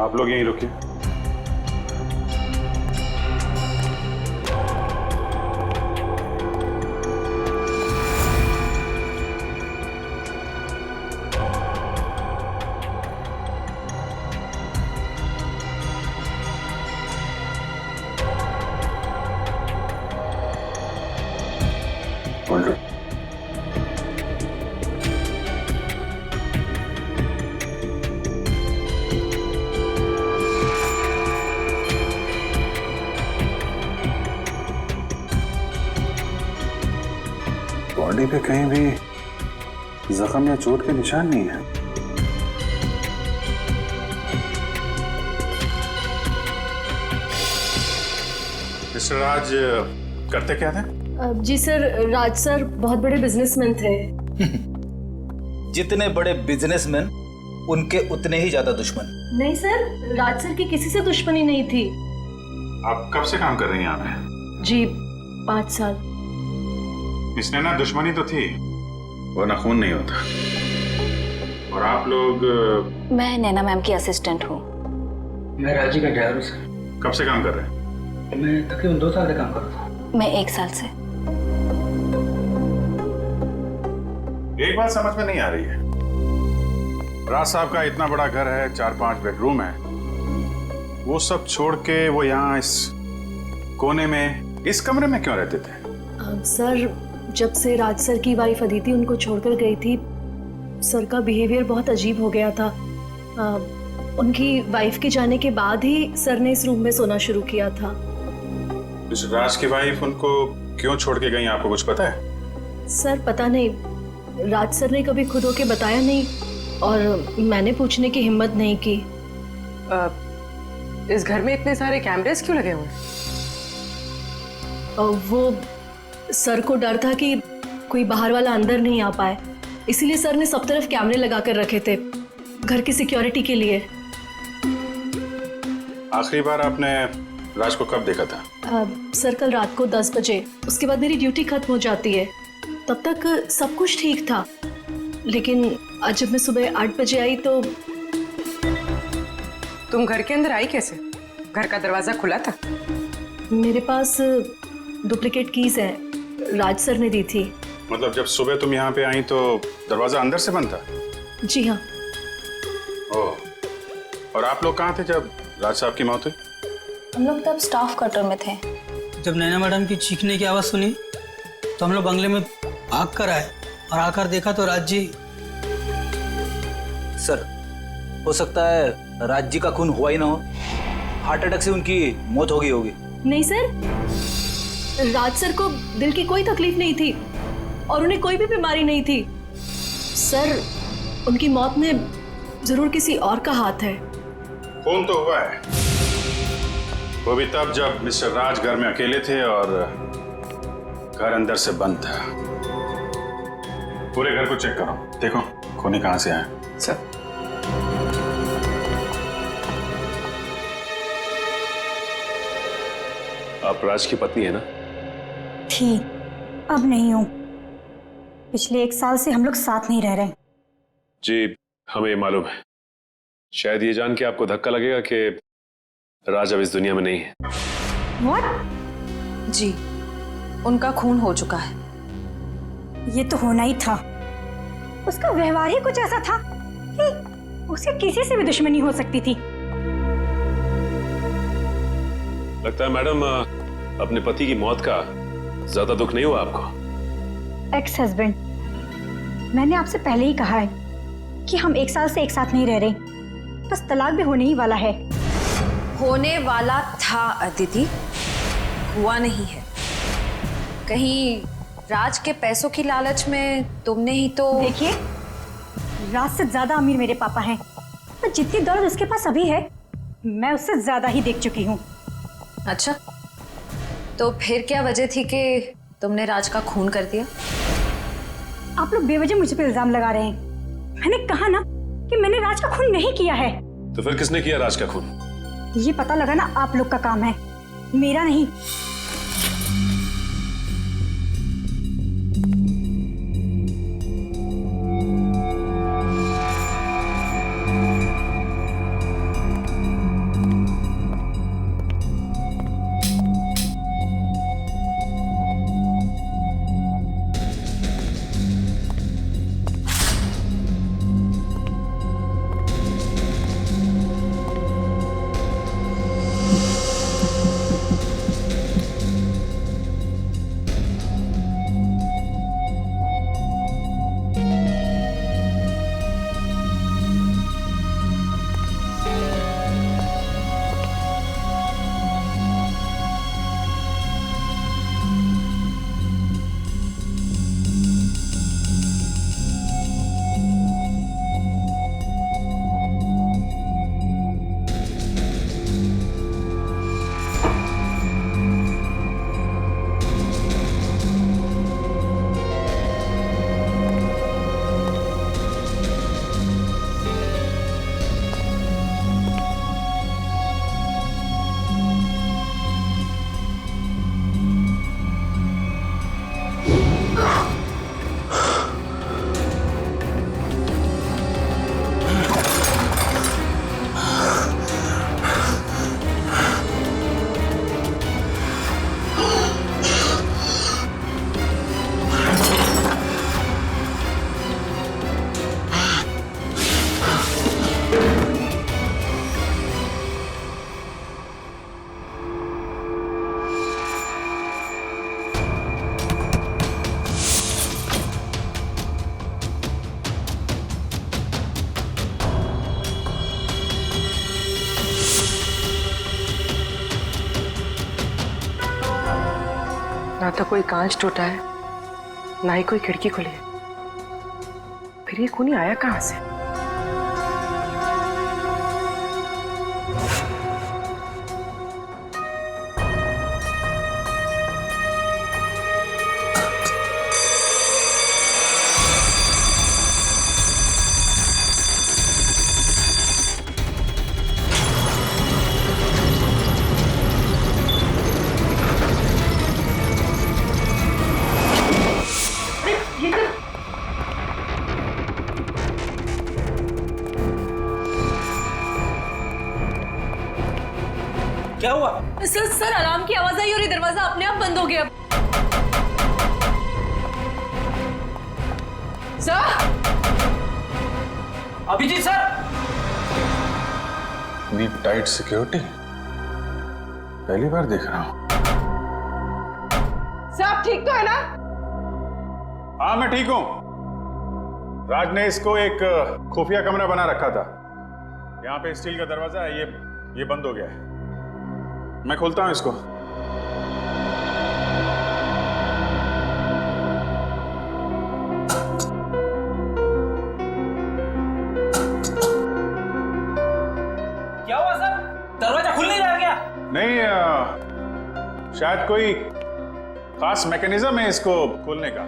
आप लोग यहीं रुकिए। बॉडी पे कहीं भी जख्म या चोट के निशान नहीं है। मिस्टर राज करते क्या थे? जी सर, राज सर बहुत बड़े बिजनेसमैन थे। जितने बड़े बिजनेसमैन उनके उतने ही ज्यादा दुश्मन। नहीं सर, राज सर की किसी से दुश्मनी नहीं थी। आप कब से काम कर रही हैं यहाँ पे? जी 5 साल। इसने ना दुश्मनी तो थी, वरना खून नहीं होता। और आप लोग? मैं नैना मैम की असिस्टेंट हूँ। मैं राजी का ड्राइवर हूँ सर। कब से काम कर रहे हैं? मैं तकरीबन 2 साल से काम कर रहा था। मैं 1 साल से। एक बात समझ में नहीं आ रही है, राज साहब का इतना बड़ा घर है, 4-5 बेडरूम है, वो सब छोड़ के वो यहाँ इस कोने में, इस कमरे में क्यों रहते थे? सर, जब से राज सर की वाइफ अदिति उनको छोड़कर गई थी, सर का बिहेवियर बहुत अजीब हो गया था। उनकी वाइफ के जाने के बाद ही सर ने इस रूम में सोना शुरू किया था। इस राज की वाइफ उनको क्यों छोड़ के गई, आपको कुछ पता है? सर पता नहीं, राज सर ने कभी खुद होके बताया नहीं और मैंने पूछने की हिम्मत नहीं की। इस घर में इतने सारे कैमरेस क्यों लगे हुए हैं? वो सर को डर था कि कोई बाहर वाला अंदर नहीं आ पाए, इसीलिए सर ने सब तरफ कैमरे लगा कर रखे थे, घर की सिक्योरिटी के लिए। आखिरी बार आपने राज को कब देखा था? सर कल रात को 10 बजे, उसके बाद मेरी ड्यूटी खत्म हो जाती है। तब तक सब कुछ ठीक था, लेकिन आज जब मैं सुबह 8 बजे आई तो। तुम घर के अंदर आई कैसे? घर का दरवाजा खुला था? मेरे पास डुप्लीकेट कीज है, राज सर ने दी थी। मतलब जब सुबह तुम यहाँ पे आई तो दरवाजा अंदर से बंद था? जी हाँ। ओह, और आप लोग कहाँ थे जब राज साहब की मौत हुई? हम लोग तब स्टाफ क्वार्टर में थे। जब नैना मैडम की चीखने की आवाज़ सुनी तो हम लोग बंगले में भाग कर आए और आकर देखा तो राज जी। सर, हो सकता है राज जी का खून हुआ ही ना हो, हार्ट अटैक से उनकी मौत हो गई होगी। नहीं सर, राज सर को दिल की कोई तकलीफ नहीं थी और उन्हें कोई भी बीमारी नहीं थी। सर, उनकी मौत में जरूर किसी और का हाथ है। खून तो हुआ है, वो भी तब जब मिस्टर राज घर में अकेले थे और घर अंदर से बंद था। पूरे घर को चेक करो, देखो खूनी कहां से आए। सर, आप राज की पत्नी है ना? थी, अब नहीं हूँ। पिछले 1 साल से हम लोग साथ नहीं रह रहे। जी हमें मालूम है। शायद ये जान के आपको धक्का लगेगा कि राज अब इस दुनिया में नहीं है। What? जी, उनका खून हो चुका है। ये तो होना ही था। उसका व्यवहार ही कुछ ऐसा था कि उसे किसी से भी दुश्मनी हो सकती थी। लगता है मैडम अपने पति की मौत का ज्यादा दुख नहीं हुआ आपको? एक्स हस्बैंड, मैंने आपसे पहले ही कहा है कि हम 1 साल से एक साथ नहीं रह रहे, बस तलाक भी होने ही वाला है। होने वाला था अदिति, हुआ नहीं है। कहीं राज के पैसों की लालच में तुमने ही तो। देखिए, राज से ज्यादा अमीर मेरे पापा हैं और जितनी दौलत उसके पास अभी है, मैं उससे ज्यादा ही देख चुकी हूँ। अच्छा, तो फिर क्या वजह थी कि तुमने राज का खून कर दिया? आप लोग बेवजह मुझ पे इल्जाम लगा रहे हैं। मैंने कहा ना कि मैंने राज का खून नहीं किया है। तो फिर किसने किया राज का खून? ये पता लगाना आप लोग का काम है, मेरा नहीं। ना तो कोई कांच टूटा है, ना ही कोई खिड़की खुली है। फिर ये खूनी आया कहां से? क्या हुआ? सर अलार्म की आवाज आई और ये दरवाजा अपने आप बंद हो गया। सर! अभिजीत सर! इतनी टाइट सिक्योरिटी पहली बार देख रहा हूं। सब ठीक तो है ना? हाँ मैं ठीक हूं। राज ने इसको एक खुफिया कमरा बना रखा था। यहाँ पे स्टील का दरवाजा है, ये बंद हो गया है। मैं खोलता हूं इसको। क्या हुआ सर? दरवाजा खुल नहीं रहा क्या? नहीं शायद कोई खास मैकेनिज्म है इसको खोलने का।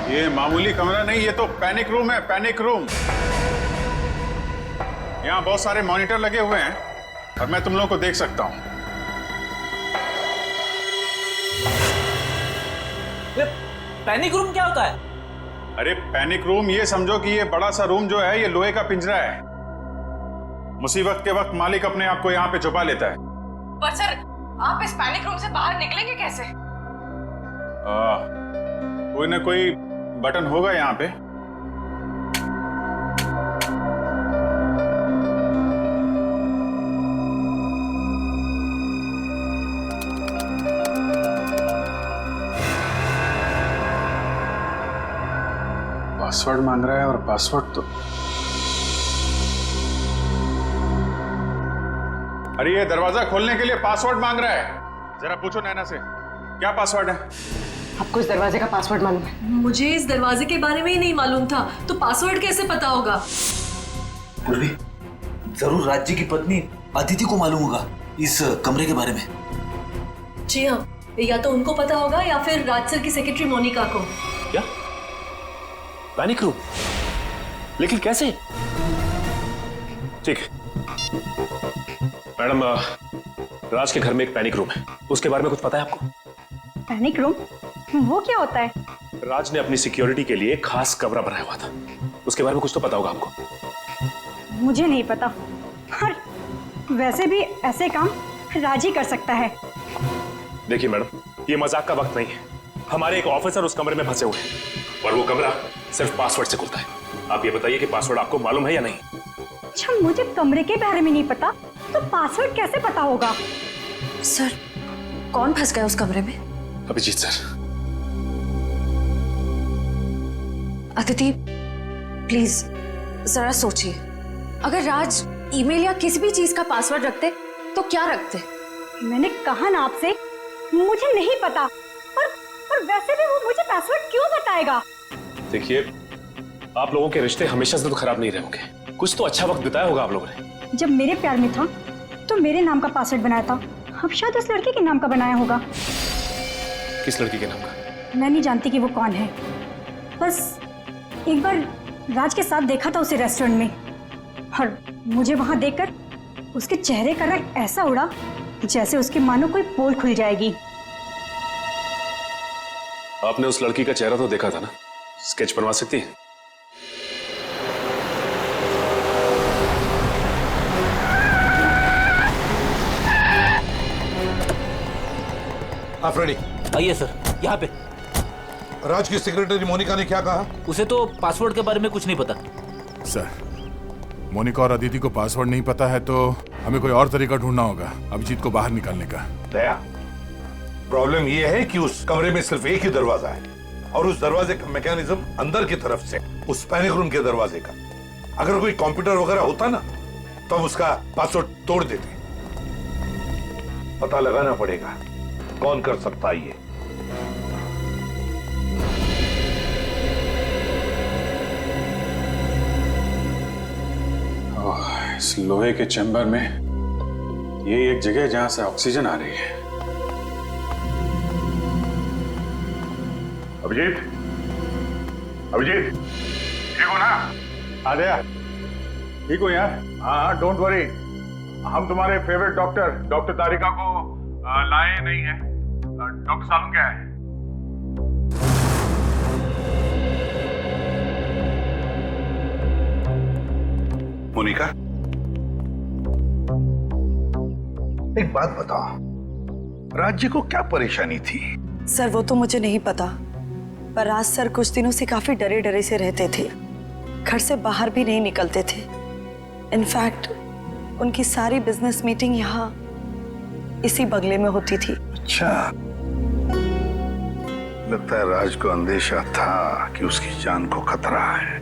ये मामूली कमरा नहीं, ये तो पैनिक रूम है, पैनिक रूम। यहाँ बहुत सारे मॉनिटर लगे हुए हैं और मैं तुम लोगों को देख सकता हूं। पैनिक रूम क्या होता है? अरे पैनिक रूम ये समझो कि ये बड़ा सा रूम जो है ये लोहे का पिंजरा है। मुसीबत के वक्त मालिक अपने आप को यहाँ पे छुपा लेता है। पर सर, आप इस पैनिक रूम से बाहर निकलेंगे कैसे? कोई ना कोई बटन होगा यहाँ पे। पासवर्ड मांग रहा है और पासवर्ड तो अरे ये दरवाजा खोलने के लिए पासवर्ड मांग रहा है। जरा पूछो नैना से क्या पासवर्ड है। आपको इस दरवाजे का पासवर्ड मालूम है? मुझे इस दरवाजे के बारे में ही नहीं मालूम था, तो पासवर्ड कैसे पता होगा? पूर्वी, जरूर राज्य की पत्नी अदिति को मालूम होगा इस कमरे के बारे में। जी हाँ, या तो उनको पता होगा या फिर राज सर की सेक्रेटरी मोनिका को। क्या? Panic room? लेकिन कैसे? ठीक है मैडम, राज के घर में एक पैनिक रूम है, उसके बारे में कुछ पता है आपको? Panic room? वो क्या होता है? राज ने अपनी सिक्योरिटी के लिए खास कमरा बनाया हुआ था, उसके बारे में कुछ तो पता होगा आपको। मुझे नहीं पता। और वैसे भी ऐसे काम राज ही कर सकता है। देखिए मैडम, ये मजाक का वक्त नहीं है। हमारे एक ऑफिसर उस कमरे में फंसे हुए हैं और वो कमरा सिर्फ पासवर्ड से खुलता है। आप ये बताइए कि पासवर्ड आपको मालूम है या नहीं? अच्छा, मुझे कमरे के बारे में नहीं पता, तो पासवर्ड कैसे पता होगा? सर, कौन फंस गया उस कमरे में? अभिजीत सर। अदिति, प्लीज जरा सोचिए, अगर राज ईमेल या किसी भी चीज का पासवर्ड रखते तो क्या रखते? मैंने कहा ना आपसे, मुझे नहीं पता। और वैसे भी वो मुझे पासवर्ड क्यों बताएगा? देखिए, आप लोगों के रिश्ते हमेशा से तो खराब नहीं रहे होंगे, कुछ तो अच्छा वक्त बिताया होगा आप लोगों ने। जब मेरे प्यार में था तो मेरे नाम का पासवर्ड बनाया था, अब शायद उस लड़के के नाम का बनाया होगा। किस लड़की के नाम का? मैं नहीं जानती कि वो कौन है, बस एक बार राज के साथ देखा था उसे रेस्टोरेंट में, और मुझे वहां देखकर उसके चेहरे का रंग ऐसा उड़ा जैसे उसकी मानो कोई पोल खुल जाएगी। आपने उस लड़की का चेहरा तो देखा था ना, स्केच बनवा सकती है? आप रेडी? आइए सर, यहाँ पे। राज की सेक्रेटरी मोनिका ने क्या कहा? उसे तो पासवर्ड के बारे में कुछ नहीं पता। सर, मोनिका और अदिति को पासवर्ड नहीं पता है तो हमें कोई और तरीका ढूंढना होगा अभिजीत को बाहर निकालने का। दया, प्रॉब्लम यह है कि उस कमरे में सिर्फ एक ही दरवाजा है और उस दरवाजे का मैकेनिज्म अंदर की तरफ से, उस पैनिक रूम के दरवाजे का। अगर कोई कंप्यूटर वगैरह होता ना तो हम उसका पासवर्ड तोड़ देते। पता लगाना पड़ेगा कौन कर सकता है ये। इस लोहे के चैम्बर में ये एक जगह है जहां से ऑक्सीजन आ रही है। अभिजीत, अभिजीत, ठीक हो ना? आ गया? ठीक हो यार? हाँ, डोंट वरी। हम तुम्हारे फेवरेट डॉक्टर तारिका को लाए नहीं है। डॉक्टर सालुंके क्या है? मोनिका, एक बात बताओ, राज्य को क्या परेशानी थी? सर वो तो मुझे नहीं पता, पर राज सर कुछ दिनों से काफी डरे डरे से रहते थे, घर से बाहर भी नहीं निकलते थे। इनफैक्ट उनकी सारी बिजनेस मीटिंग यहाँ इसी बंगले में होती थी। अच्छा, लगता है राज को अंदेशा था कि उसकी जान को खतरा है।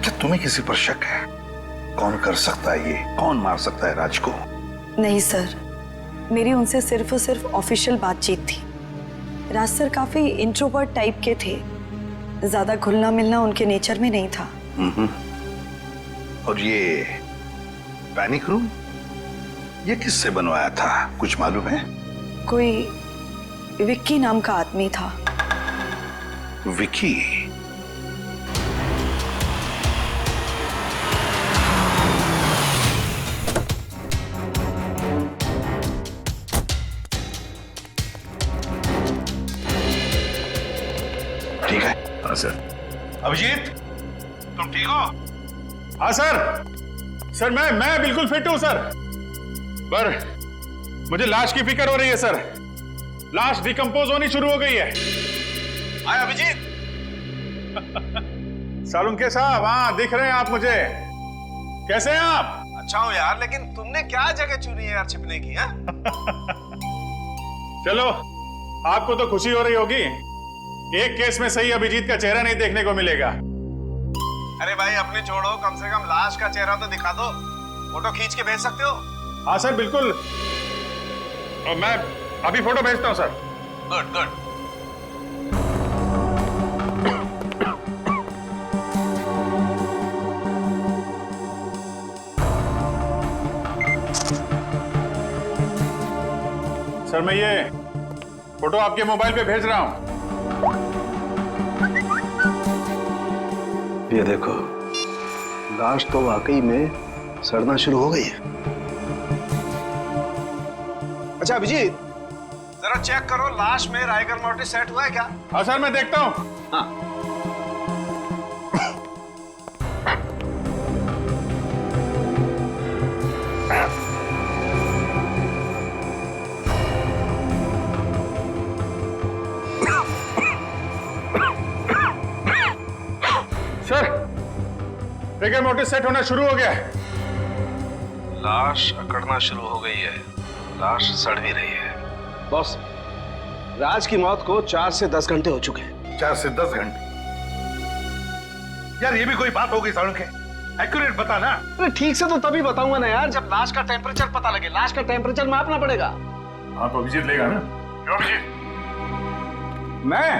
क्या तुम्हें किसी पर शक है? कौन कर सकता है ये? कौन मार सकता है राज को? नहीं सर, मेरी उनसे सिर्फ और सिर्फ ऑफिशियल बातचीत थी। राज सर काफी इंट्रोवर्ट टाइप के थे, ज्यादा घुलना मिलना उनके नेचर में नहीं था। और ये पैनिक रूम ये किससे बनवाया था, कुछ मालूम है? कोई विक्की नाम का आदमी था। विक्की? ठीक है। हाँ सर। अभिजीत, तुम ठीक हो? हाँ सर। सर मैं बिल्कुल फिट हूं सर, पर मुझे लाश की फिक्र हो रही है सर। लाश डिकम्पोज होनी शुरू हो गई है। आए अभिजीत। सालुंके साहब, हाँ दिख रहे हैं आप मुझे। कैसे हैं आप? अच्छा हो यार, लेकिन तुमने क्या जगह चुनी है यार छिपने की? है चलो, आपको तो खुशी हो रही होगी, एक केस में सही अभिजीत का चेहरा नहीं देखने को मिलेगा। अरे भाई अपने छोड़ो, कम से कम लाश का चेहरा तो दिखा दो, फोटो खींच के भेज सकते हो। हाँ सर बिल्कुल, और मैं अभी फोटो भेजता हूँ सर। Good good. सर मैं ये फोटो आपके मोबाइल पे भेज रहा हूँ। ये देखो, लाश तो वाकई में सड़ना शुरू हो गई है। अच्छा अभिजीत, जरा चेक करो लाश में राइगर मोर्टिस सेट हुआ है क्या? हाँ सर मैं देखता हूँ। हाँ। सर, राइगर मोर्टिस सेट होना शुरू हो गया है। लाश अकड़ना शुरू हो गई है, लाश सड़ भी रही है। बॉस, राज की मौत को 4 से 10 घंटे हो चुके हैं। 4 से 10 घंटे? यार ये भी कोई बात हो गई सालुंके? एक्यूरेट बता ना। अरे ठीक से तो तभी बताऊंगा ना यार, जब लाश का टेम्परेचर पता लगे। लाश का टेम्परेचर मापना पड़ेगा। हाँ तो अभिजीत लेगा ना? क्यों अभिजीत? मैं?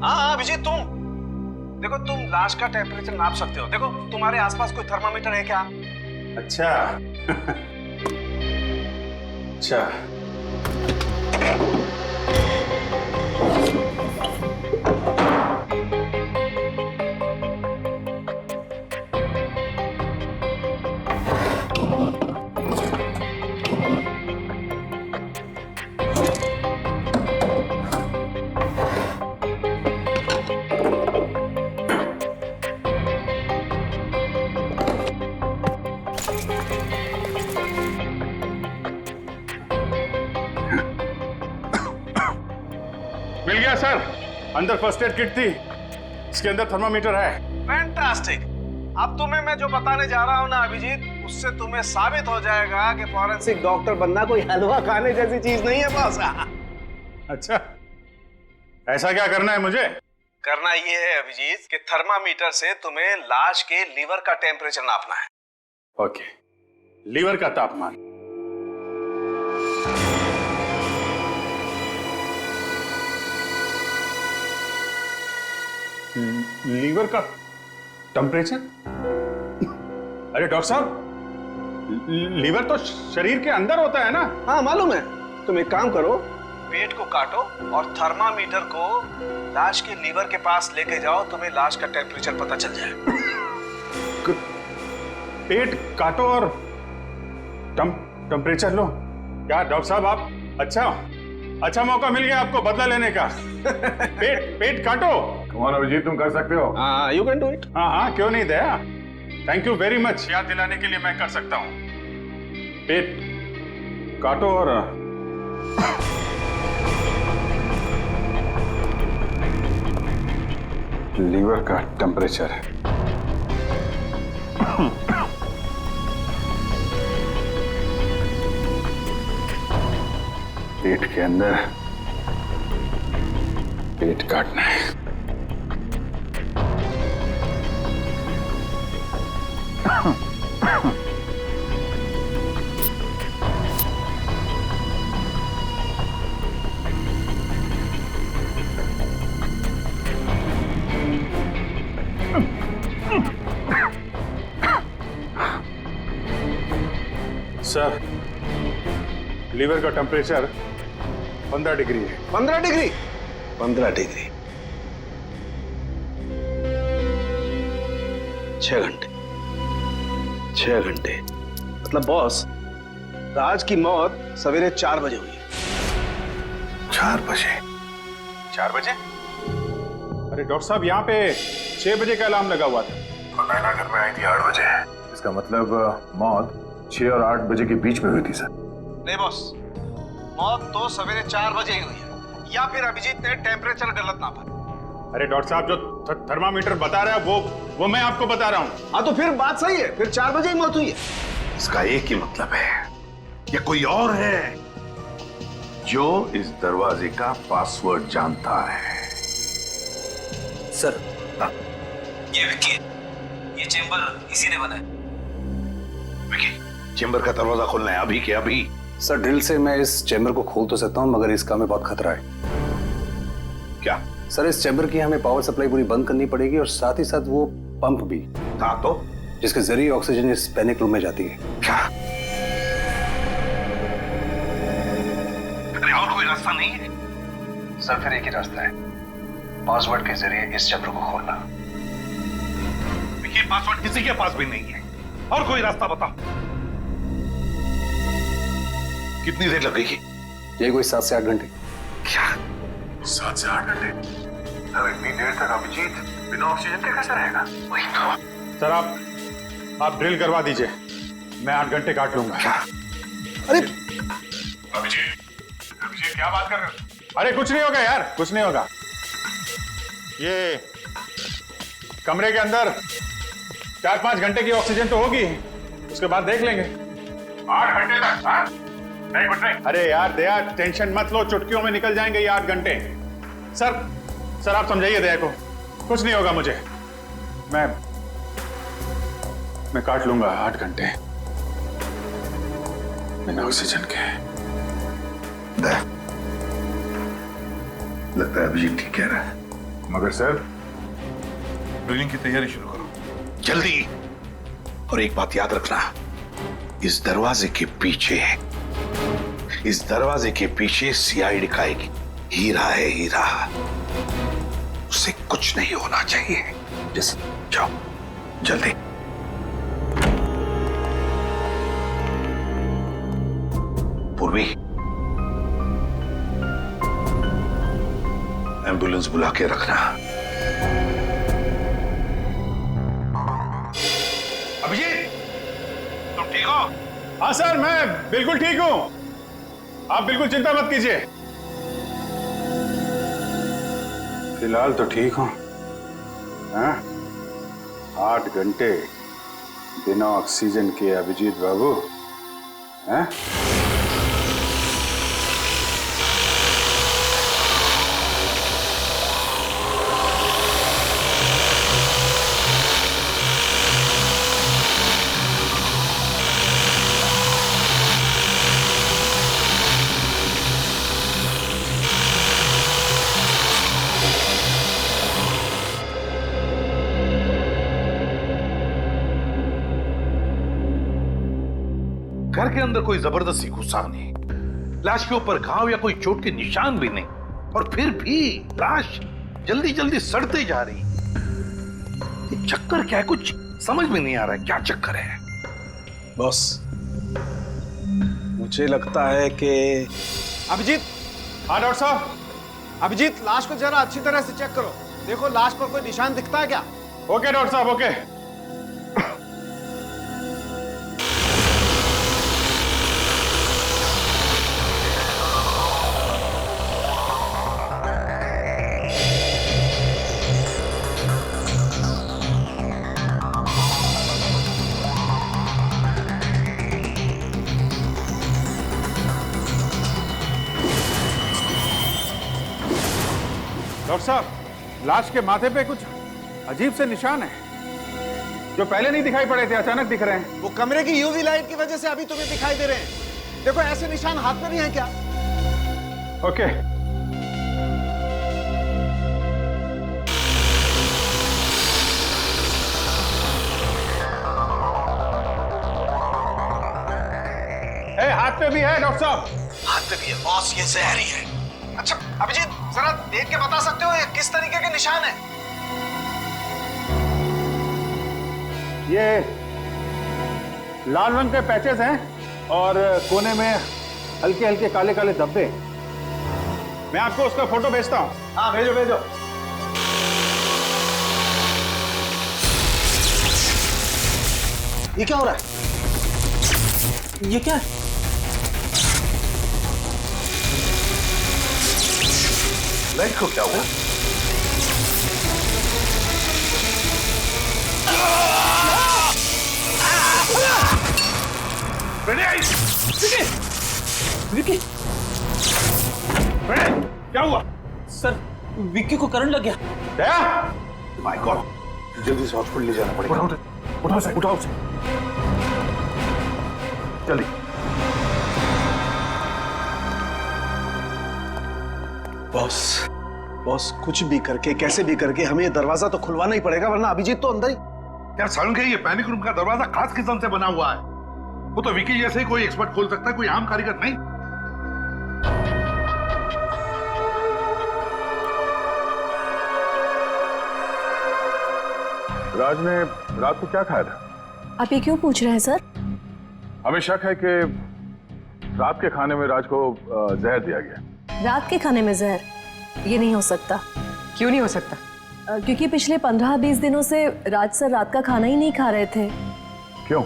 हाँ अभिजीत तुम देखो, तुम लाश का टेम्परेचर नाप सकते हो। देखो तुम्हारे आसपास कोई थर्मामीटर है क्या? अच्छा। अच्छा। मिल गया सर। अंदर फर्स्ट एड किट थी, इसके अंदर थर्मामीटर है। फैंटास्टिक। अब तुम्हें मैं जो बताने जा रहा हूँ ना अभिजीत, उससे तुम्हें साबित हो जाएगा कि फॉरेंसिक डॉक्टर बनना कोई हलवा खाने जैसी चीज नहीं है बॉस। अच्छा, ऐसा क्या करना है मुझे? करना ये है अभिजीत कि थर्मामीटर से तुम्हें लाश के लीवर का टेम्परेचर नापना है। ओके, लीवर का तापमान। लीवर का टेम्परेचर? अरे डॉक्टर साहब, लीवर तो शरीर के अंदर होता है ना? हाँ मालूम है। तुम एक काम करो, पेट को काटो और थर्मामीटर को लाश के लीवर के पास लेके जाओ, तुम्हें लाश का टेम्परेचर पता चल जाए। पेट काटो और टेम्परेचर लो? क्या डॉक्टर साहब आप अच्छा मौका मिल गया आपको बदला लेने का। पेट काटो। कमाल अभिजीत, तुम कर सकते हो। हाँ, यू कैन डू इट। हाँ, क्यों नहीं दया। थैंक यू वेरी मच, याद दिलाने के लिए मैं कर सकता हूँ। पेट काटो और लीवर का टेम्परेचर है। पेट के अंदर पेट काटना है। सर, लीवर का टेम्परेचर 15 डिग्री है। 15 डिग्री? 15 डिग्री। 6 घंटे। 6 घंटे मतलब बॉस, राज की मौत सवेरे 4 बजे हुई है। 4 बजे? 4 बजे? अरे डॉक्टर साहब, यहाँ पे 6 बजे का अलार्म लगा हुआ था। नैना घर में आई थी 8 बजे। इसका मतलब मौत 6 और 8 बजे के बीच में हुई थी सर। नहीं बॉस, मौत तो सवेरे 4 बजे ही हुई है, या फिर अभिजीत ने टेम्परेचर गलत नापा। अरे डॉक्टर साहब, जो थर्मामीटर बता रहा है वो मैं आपको बता रहा हूँ। हाँ तो फिर बात सही है, फिर 4 बजे ही मौत हुई है। इसका एक ही मतलब है, ये कोई और है जो इस दरवाजे का पासवर्ड जानता है। सर, ये विक्की है। ये चेंबर इसी ने बनाया। विक्की, चेंबर का दरवाजा खोलना है अभी के अभी। सर, ड्रिल से मैं इस चैम्बर को खोल तो सकता हूँ, मगर इसका हमें बहुत खतरा है। क्या? सर, इस चैम्बर की हमें पावर सप्लाई पूरी बंद करनी पड़ेगी और साथ ही साथ वो पंप भी। हाँ तो? जिसके जरिए ऑक्सीजन इस पैनिक रूम में जाती है। क्या? अरे और कोई रास्ता नहीं है? सर, फिर एक ही रास्ता है, पासवर्ड के जरिए इस चैम्बर को खोलना। ये पासवर्ड किसी के पास भी नहीं है। और कोई रास्ता बताओ। कितनी देर लगेगी? ये कोई 7 से 8 घंटे। क्या? 7 से 8 घंटे? अब इतनी देर तक अभिजीत बिना ऑक्सीजन के कैसे रहेगा? वही तो। सर, आप ड्रिल करवा दीजिए, मैं 8 घंटे काट लूंगा। क्या? अरे अभिजीत क्या बात कर रहे हो? अरे कुछ नहीं होगा यार, कुछ नहीं होगा। ये कमरे के अंदर 4-5 घंटे की ऑक्सीजन तो होगी, उसके बाद देख लेंगे। 8 घंटे तक? हाँ? नहीं, कुछ नहीं। अरे यार दया, टेंशन मत लो, चुटकियों में निकल जाएंगे ये 8 घंटे। सर आप समझाइए दया को, कुछ नहीं होगा मुझे। मैं काट लूंगा 8 घंटे बिना ऑक्सीजन के। दया, लगता है अभिजीत ठीक कह रहा है। मगर सर, ड्रिलिंग की तैयारी शुरू करो जल्दी। और एक बात याद रखना, इस दरवाजे के पीछे सीआईडी का एक हीरा है, हीरा। उसे कुछ नहीं होना चाहिए। जाओ जल्दी। पूर्वी, एम्बुलेंस बुला के रखना। अभिजीत, तुम ठीक हो? हाँ सर, मैं बिल्कुल ठीक हूं, आप बिल्कुल चिंता मत कीजिए। फिलहाल तो ठीक हूँ। हाँ? 8 घंटे बिना ऑक्सीजन के अभिजीत बाबू। हाँ? घर के अंदर कोई जबरदस्ती घुसा नहीं, लाश के ऊपर घाव या कोई चोट के निशान भी नहीं, और फिर भी लाश जल्दी जल्दी सड़ते जा रही। ये चक्कर क्या है, कुछ समझ में नहीं आ रहा है, क्या चक्कर है? बॉस, मुझे लगता है कि अभिजीत। हाँ डॉक्टर साहब। अभिजीत, लाश को जरा अच्छी तरह से चेक करो, देखो लाश पर कोई निशान दिखता है क्या? ओके डॉक्टर साहब, ओके। डॉक्टर साहब, लाश के माथे पे कुछ अजीब से निशान है जो पहले नहीं दिखाई पड़े थे, अचानक दिख रहे हैं। वो कमरे की यूवी लाइट की वजह से अभी तुम्हें दिखाई दे रहे हैं। देखो ऐसे निशान हाथ में नहीं है क्या? ओके। हाथ पे भी है डॉक्टर साहब। हाथ पे भी है बॉस, ये जहरी है। अच्छा अभिजीत, जरा देख के बता सकते हो ये किस तरीके के निशान है? ये लाल रंग के पैचेस हैं और कोने में हल्के हल्के काले काले धब्बे। मैं आपको उसका फोटो भेजता हूं। हाँ भेजो भेजो। ये क्या हो रहा है? ये क्या है? लाइट को क्या हुआ? विक्की, क्या हुआ? सर विक्की को करंट लग गया। माय गॉड, जल्दी से हॉस्पिटल ले जाना पड़ेगा। उठाओ से, उठाओ से, जल्दी। बॉस, बॉस कुछ भी करके कैसे भी करके हमें ये दरवाजा तो खुलवाना ही पड़ेगा, वरना अभिजीत तो अंदर ही। यार सारुण के ये पैनिक रूम का दरवाजा खास किस्म से बना हुआ है। वो तो विकी जैसे ही कोई एक्सपर्ट खोल सकता है, कोई आम कारीगर नहीं। राज ने रात को क्या खाया था? आप ये क्यों पूछ रहे हैं सर? हमें शक है कि रात के खाने में राज को जहर दिया गया। रात के खाने में जहर? ये नहीं हो सकता। क्यों नहीं हो सकता? क्योंकि पिछले 15-20 दिनों से राज सर रात का खाना ही नहीं खा रहे थे। क्यों?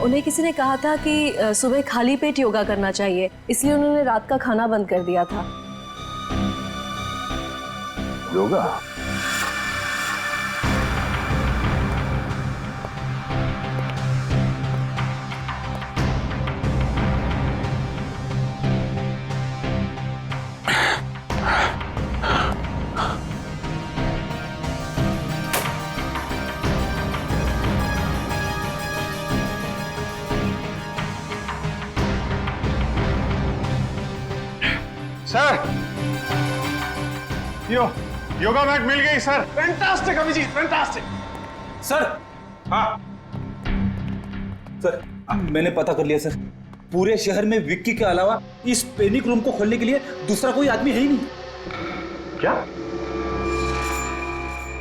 उन्हें किसी ने कहा था कि सुबह खाली पेट योगा करना चाहिए, इसलिए उन्होंने रात का खाना बंद कर दिया था। योगा? सर, योगा मैट मिल गई सर। Fantastic Abhijit, fantastic. सर। हाँ सर, मैंने पता कर लिया सर, पूरे शहर में विक्की के अलावा इस पैनिक रूम को खोलने के लिए दूसरा कोई आदमी है ही नहीं। क्या?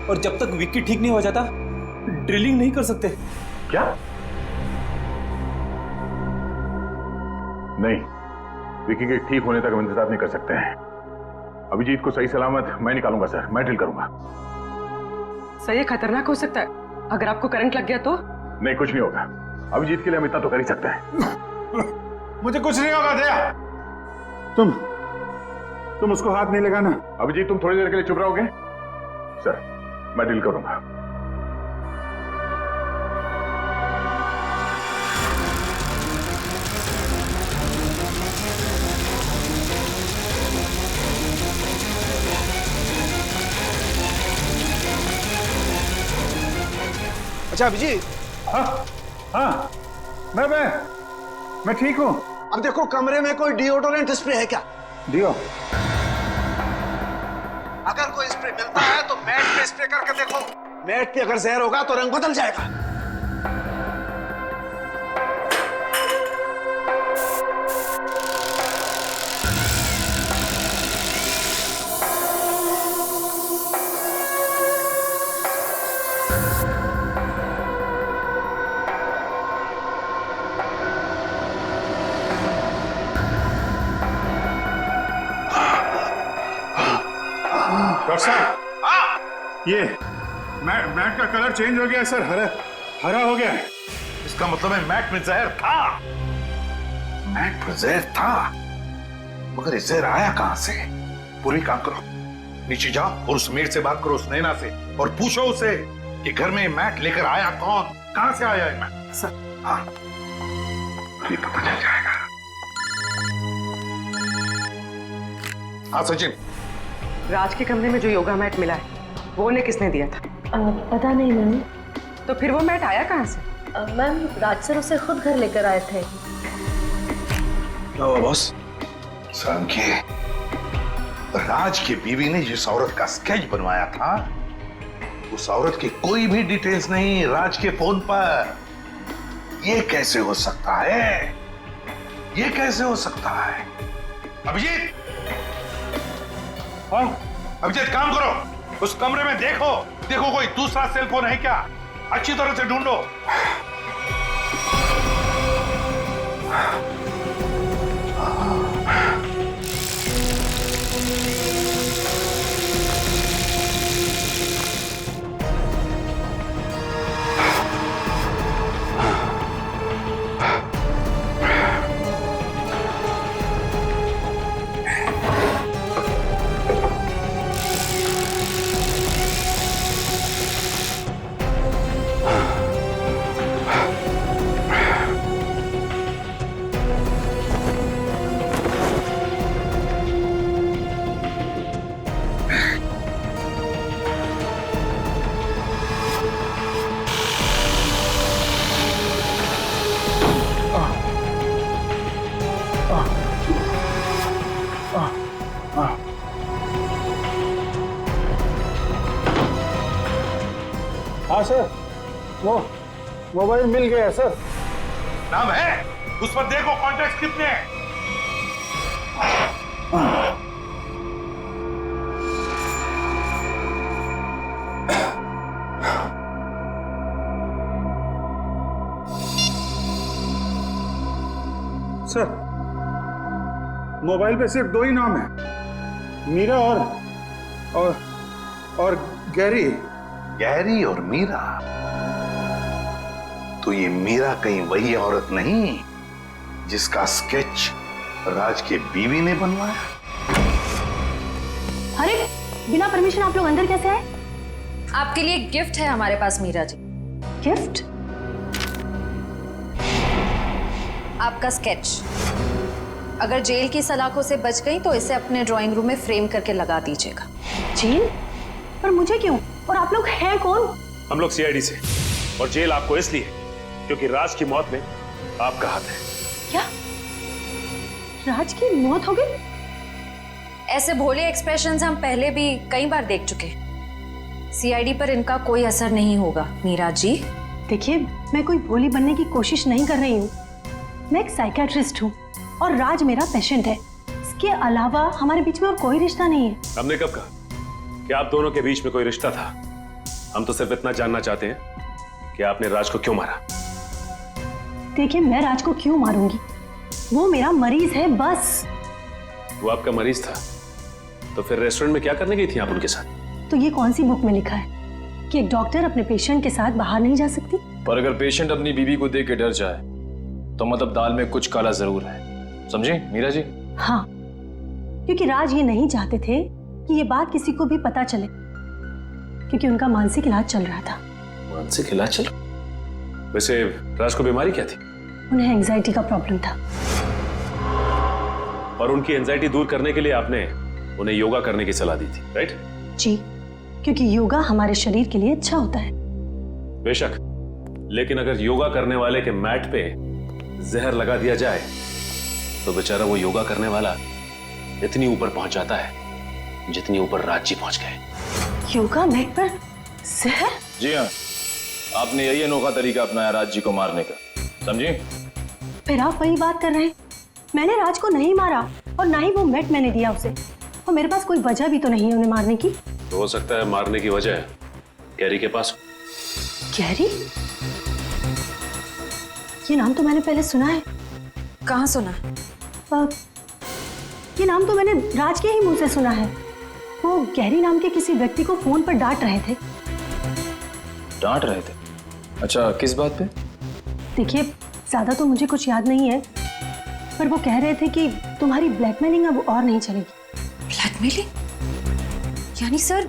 और जब तक विक्की ठीक नहीं हो जाता ड्रिलिंग नहीं कर सकते। क्या? नहीं, विकी के ठीक होने तक हम इंतजार नहीं कर सकते हैं। अभिजीत को सही सलामत मैं निकालूंगा सर, मैं ड्रिल करूंगा। सर ये खतरनाक हो सकता है, अगर आपको करंट लग गया तो? नहीं, कुछ नहीं होगा। अभिजीत के लिए हम इतना तो कर ही सकते हैं। मुझे कुछ नहीं होगा दया। तुम उसको हाथ नहीं लगाना। अभिजीत तुम थोड़ी देर के लिए चुप रहोगे? सर, मैं डील करूंगा। अच्छा अभिजीत। हाँ, मैं ठीक हूँ। अब देखो कमरे में कोई डिओडोरेंट स्प्रे है क्या? डिओ? अगर कोई स्प्रे मिलता है तो मैट पे स्प्रे करके देखो। मैट पे अगर जहर होगा तो रंग बदल जाएगा। डॉक्टर साहब, ये मैट का कलर चेंज हो गया है सर, हरा हो गया है। इसका मतलब है मैट में जहर था। मैट में जहर था, मगर ये जहर आया कहां से? पूरी काम करो, नीचे जाओ और उस मेड से बात करो, उस नैना से, और पूछो उसे कि घर में मैट लेकर आया कौन, कहां से आया है मैट। सर। हाँ, ये पता चल जाएगा। हाँ सचिन, राज के कमरे में जो योगा मैट मिला है वो उन्हें किसने दिया था? पता नहीं मैम। तो फिर वो मैट आया कहाँ से? मैम, राज सर उसे खुद घर लेकर आए थे। क्या हुआ बॉस? समझिए, राज की बीवी ने जिस औरत का स्केच बनवाया था, उस औरत की कोई भी डिटेल्स नहीं राज के फोन पर। ये कैसे हो सकता है? ये कैसे हो सकता है? अभिजीत, हाँ अभिजीत, काम करो, उस कमरे में देखो कोई दूसरा सेल फोन है क्या, अच्छी तरह से ढूंढो। हाँ सर, वो मोबाइल मिल गया सर। नाम है उस पर, देखो कॉन्टैक्ट कितने हैं। सर, मोबाइल पे सिर्फ 2 ही नाम है, मीरा और गैरी। गैरी और मीरा? तो ये मीरा कहीं वही औरत नहीं जिसका स्केच राज के बीवी ने बनवाया? अरे बिना परमिशन आप लोग अंदर कैसे आए? आपके लिए गिफ्ट है हमारे पास मीरा जी। गिफ्ट? आपका स्केच। अगर जेल की सलाखों से बच गई तो इसे अपने ड्राइंग रूम में फ्रेम करके लगा दीजिएगा। जेल? पर मुझे क्यों? और आप लोग हैं कौन? हम लोग सीआईडी से, और जेल आपको इसलिए क्योंकि राज की मौत में आपका हाथ है। क्या? राज की मौत हो गई? ऐसे भोले एक्सप्रेशंस हम पहले भी कई बार देख चुके। सीआईडी पर इनका कोई असर नहीं होगा मीरा जी। देखिए, मैं कोई भोली बनने की कोशिश नहीं कर रही हूँ। मैं एक साइकियाट्रिस्ट हूँ और राज मेरा पेशेंट है। इसके अलावा हमारे बीच में और कोई रिश्ता नहीं है। हमने कब कहा कि आप दोनों के बीच में कोई रिश्ता था? हम तो सिर्फ इतना जानना चाहते हैं कि आपने राज को क्यों मारा। देखिए, मैं राज को क्यों मारूंगी? वो मेरा मरीज है, बस। वो आपका मरीज था तो फिर रेस्टोरेंट में क्या करने गई थी आप उनके साथ? तो ये कौन सी बुक में लिखा है कि एक डॉक्टर अपने पेशेंट के साथ बाहर नहीं जा सकती? पर अगर पेशेंट अपनी बीवी को देख के डर जाए तो मतलब दाल में कुछ काला जरूर है, समझे मीरा जी? हाँ, क्योंकि राज ये नहीं चाहते थे कि ये बात किसी को भी पता चले। क्योंकि उनका मानसिक इलाज चल रहा था। मानसिक इलाज चल? वैसे राज को बीमारी क्या थी? उन्हें एंजाइटी का प्रॉब्लम था। और उनकी एंजाइटी दूर करने के लिए आपने उन्हें योगा करने की सलाह दी थी, राइट? जी, क्योंकि योगा हमारे शरीर के लिए अच्छा होता है। बेशक, लेकिन अगर योगा करने वाले के मैट पे जहर लगा दिया जाए तो बेचारा वो योगा करने वाला इतनी ऊपर पहुंच जाता है जितनी ऊपर राज जी पहुंच गए। योगा मैट पर जहर? जी हाँ, आपने यही अनोखा तरीका अपनाया राज जी को मारने का, समझे? फिर आप वही बात कर रहे हैं। मैंने राज को नहीं मारा और ना ही वो मैट मैंने दिया उसे, और मेरे पास कोई वजह भी तो नहीं है उन्हें मारने की। तो हो सकता है मारने की वजह गैरी के पास। गैरी? ये नाम तो मैंने पहले सुना है। कहाँ सुना? ये नाम तो मैंने राज के ही मुंह से सुना है। वो गैरी नाम के किसी व्यक्ति को फोन पर डांट रहे थे। डांट रहे थे? अच्छा, किस बात पे? देखिए, ज्यादा तो मुझे कुछ याद नहीं है, पर वो कह रहे थे कि तुम्हारी ब्लैकमेलिंग अब और नहीं चलेगी। ब्लैकमेलिंग? यानी सर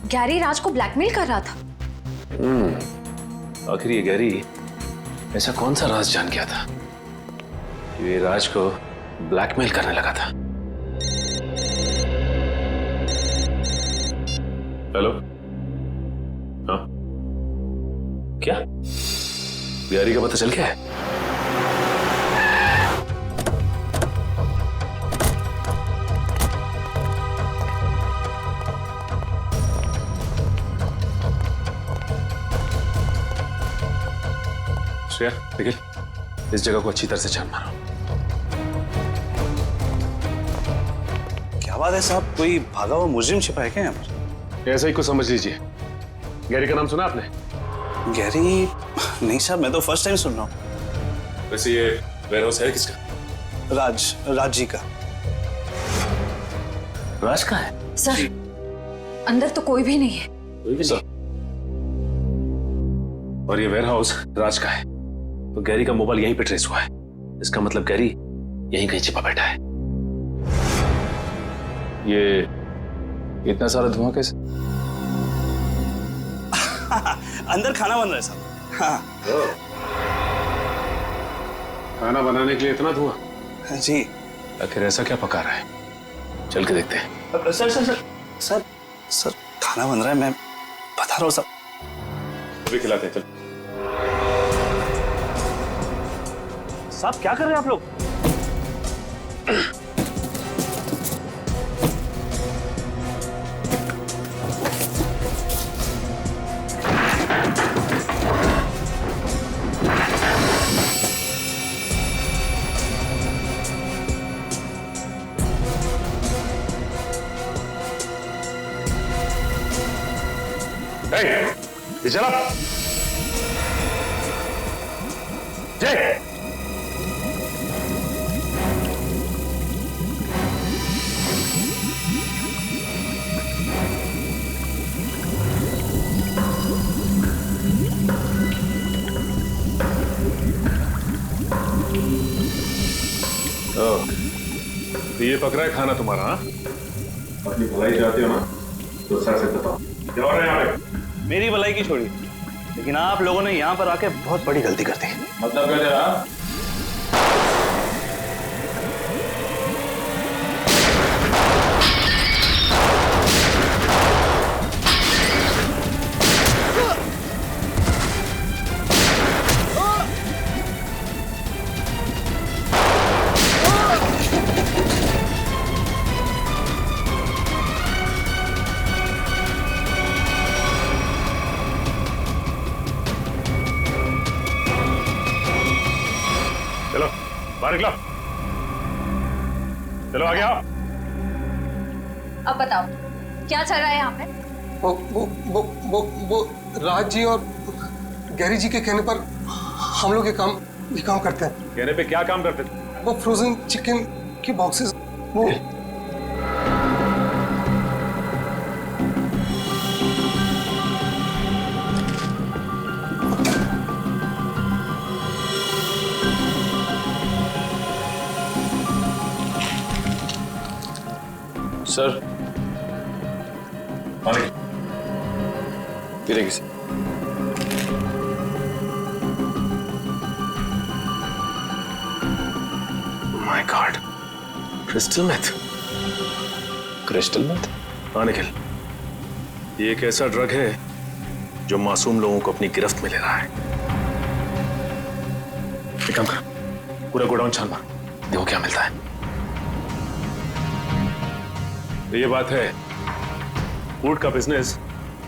गैरी राज को ब्लैकमेल कर रहा था? आखिर ये गैरी ऐसा कौन सा राज जान गया था कि ये राज को ब्लैकमेल करने लगा था? हेलो? हाँ, क्या गैरी का पता चल गया है? श्रेया, निखिल, इस जगह को अच्छी तरह से छान मारो। क्या बात है साहब, कोई भागा हुआ मुजरिम छिपा है क्या यहाँ पर? ऐसा ही कुछ समझ लीजिए। गैरी का नाम सुना आपने? गैरी? नहीं साहब, मैं तो फर्स्ट टाइम सुन रहा हूँ। वैसे ये वेयरहाउस है किसका? राज जी का। राज का है? सर, अंदर तो कोई भी नहीं है। कोई भी नहीं? और ये वेयरहाउस राज का है, तो गैरी का मोबाइल यहीं पे ट्रेस हुआ है। इसका मतलब गैरी यहीं कहीं छिपा बैठा है। ये इतना सारा धुआं कैसे? अंदर खाना बन रहा है साहब। हाँ। खाना बनाने के लिए इतना धुआं? जी। आखिर ऐसा क्या पका रहा है? चल के देखते हैं। Sir sir sir sir sir खाना बन रहा है, मैं बता रहा हूँ साहब। अभी खिलाते हैं, चल। साहब क्या कर रहे हैं आप लोग? ये चला जय। तो ये पक रहा है खाना तुम्हारा? हाँ, अपनी भलाई चाहते हो ना, तो सर से बताओ क्या हो रहा है यहाँ पे? मेरी भलाई की छोड़ी, लेकिन आप लोगों ने यहाँ पर आके बहुत बड़ी गलती कर दी। मतलब क्या तेरा? बाहर निकलो, चलो आगे आओ। अब बताओ क्या चल रहा है यहाँ पे? वो राज जी और गैरी जी के कहने पर हम लोग ये काम करते हैं। कहने पे क्या काम करते थे? वो फ्रोजन चिकन के बॉक्सेस, वो सर, गिरेगी sir. My god, crystal meth. Crystal meth? हाँ निखिल, ये एक ऐसा ड्रग है जो मासूम लोगों को अपनी गिरफ्त में ले रहा है। एक काम कर, पूरा गोडाउन छान मार, देखो क्या मिलता है। तो ये बात है, वुड का बिजनेस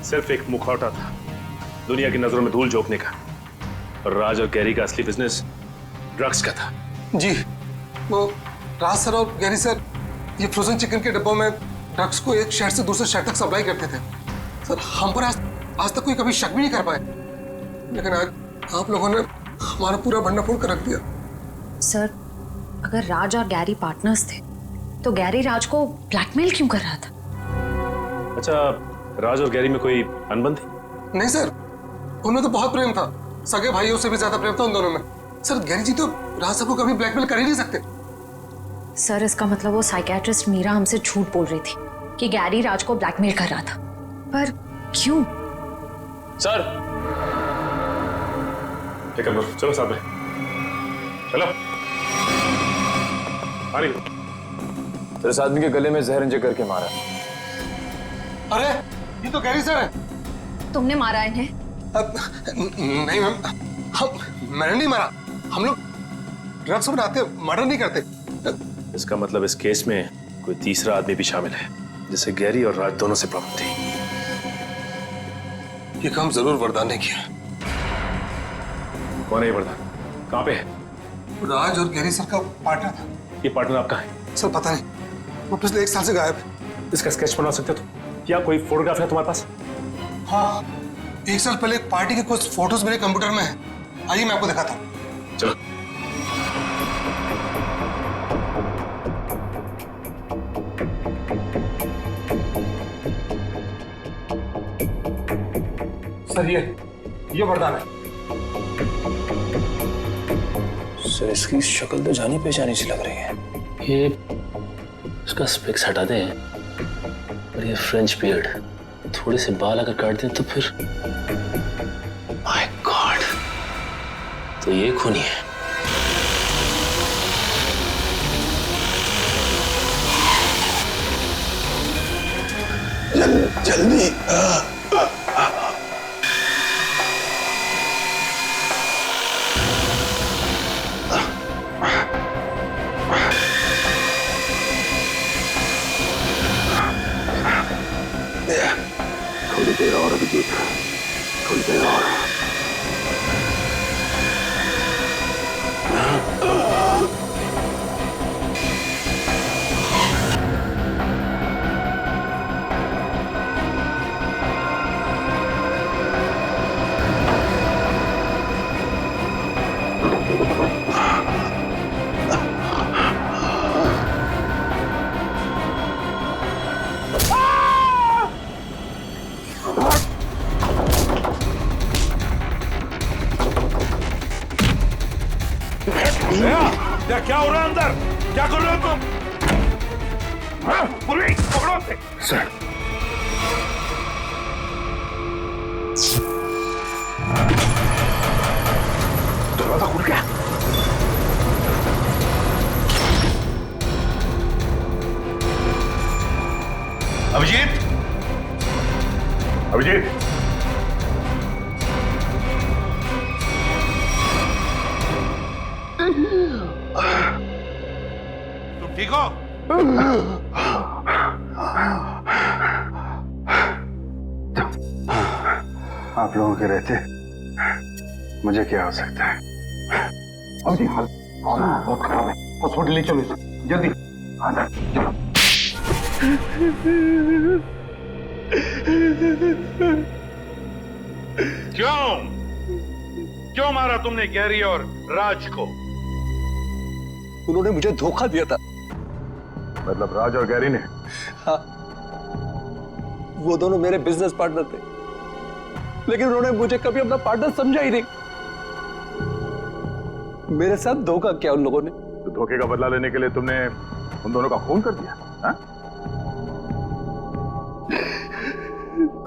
सिर्फ एक मुखौटा था दुनिया की नजरों में धूल झोंकने का, और राज और गैरी का असली बिजनेस ड्रग्स का था। जी, वो राज सर और गैरी सर ये फ्रोजन चिकन के डब्बों में ड्रग्स को एक शहर से दूसरे शहर तक सप्लाई करते थे। सर, हम पर आज तक कोई कभी शक भी नहीं कर पाए, लेकिन आज आप लोगों ने हमारा पूरा भंडार फोड़ कर रख दिया। सर, अगर राज और गैरी पार्टनर्स थे तो गैरी राज को ब्लैकमेल क्यों कर रहा था? अच्छा, राज और गैरी में कोई अनबन थी? नहीं सर, उनमें तो बहुत प्रेम था, सगे भाइयों से भी ज्यादा प्रेम था उन दोनों में। सर, गैरी जी तो राज साहब को कभी ब्लैकमेल कर ही नहीं सकते। सर, इसका मतलब वो साइकियाट्रिस्ट मीरा हमसे झूठ बोल रही थी कि गैरी राज को ब्लैकमेल कर रहा था, पर क्यों? सर, एक काम करो, चलो साथ में चलो। आ रही हो? तो इस आदमी के गले में जहर इंजेक्ट करके मारा। अरे, ये तो गैरी सर है। तुमने मारा इन्हें? नहीं मैम, मैंने नहीं मारा। हम लोग ड्रग्स बनाते, मर्डर नहीं करते। इसका मतलब इस केस में कोई तीसरा आदमी भी शामिल है, जिसे गैरी और राज दोनों से प्रॉब्लम थी। ये काम जरूर वरदान ने किया। कौन है ये वरदान? कहाँ पे है? राज और गैरी सर का पार्टनर था। ये पार्टनर आपका है? सर पता नहीं, वो पिछले 1 साल से गायब है। इसका स्केच बना सकते हो? या कोई फोटोग्राफ है तुम्हारे पास? हाँ, 1 साल पहले एक पार्टी के कुछ फोटोज मेरे कंप्यूटर में है। आइए मैं आपको दिखाता हूँ। चलो। सर, ये वरदान है। सर, इसकी शक्ल तो जानी पहचानी सी लग रही है। ये इसका स्पेक्स हटा दें और ये फ्रेंच बियर्ड, थोड़े से बाल अगर काट दें तो फिर माय गॉड, तो ये खूनी है। जल्दी थोड़ी देर और अभिजीत, थोड़ी देर और। क्या हो रहा है अंदर? क्या कर रहे हो तुम? हाँ, पुलिस पकड़ो उसे। सर, दरवाजा खुल गया। अभिजीत, अभिजीत, तुम ठीक हो? आप लोगों के रहते मुझे क्या हो सकता है? अभिजीत, हाल बहुत खराब है, हॉस्पिटल ले चलो इसे, जल्दी। हाँ सर, चलो। क्यों मारा तुमने गैरी और राज को? उन्होंने मुझे धोखा दिया था। मतलब राज और गैरी ने? हाँ, वो दोनों मेरे बिजनेस पार्टनर थे, लेकिन उन्होंने मुझे कभी अपना पार्टनर समझा ही नहीं। मेरे साथ धोखा किया उन लोगों ने। तो धोखे का बदला लेने के लिए तुमने उन दोनों का खून कर दिया? हाँ?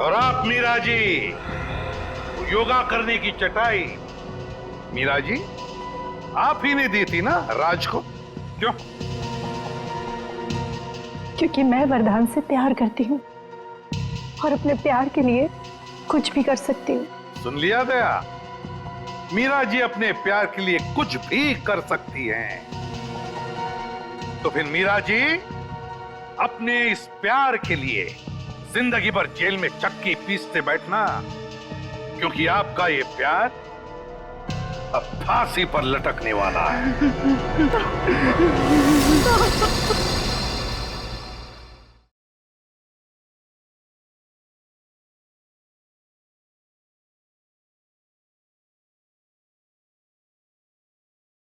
और आप मीरा जी, योगा करने की चटाई मीरा जी आप ही ने दी थी ना राज को? क्यों? क्योंकि मैं वरदान से प्यार करती हूँ और अपने प्यार के लिए कुछ भी कर सकती हूँ। सुन लिया दया, मीरा जी अपने प्यार के लिए कुछ भी कर सकती हैं। तो फिर मीरा जी अपने इस प्यार के लिए जिंदगी भर जेल में चक्की पीसते बैठना, क्योंकि आपका ये प्यार अब फांसी पर लटकने वाला है।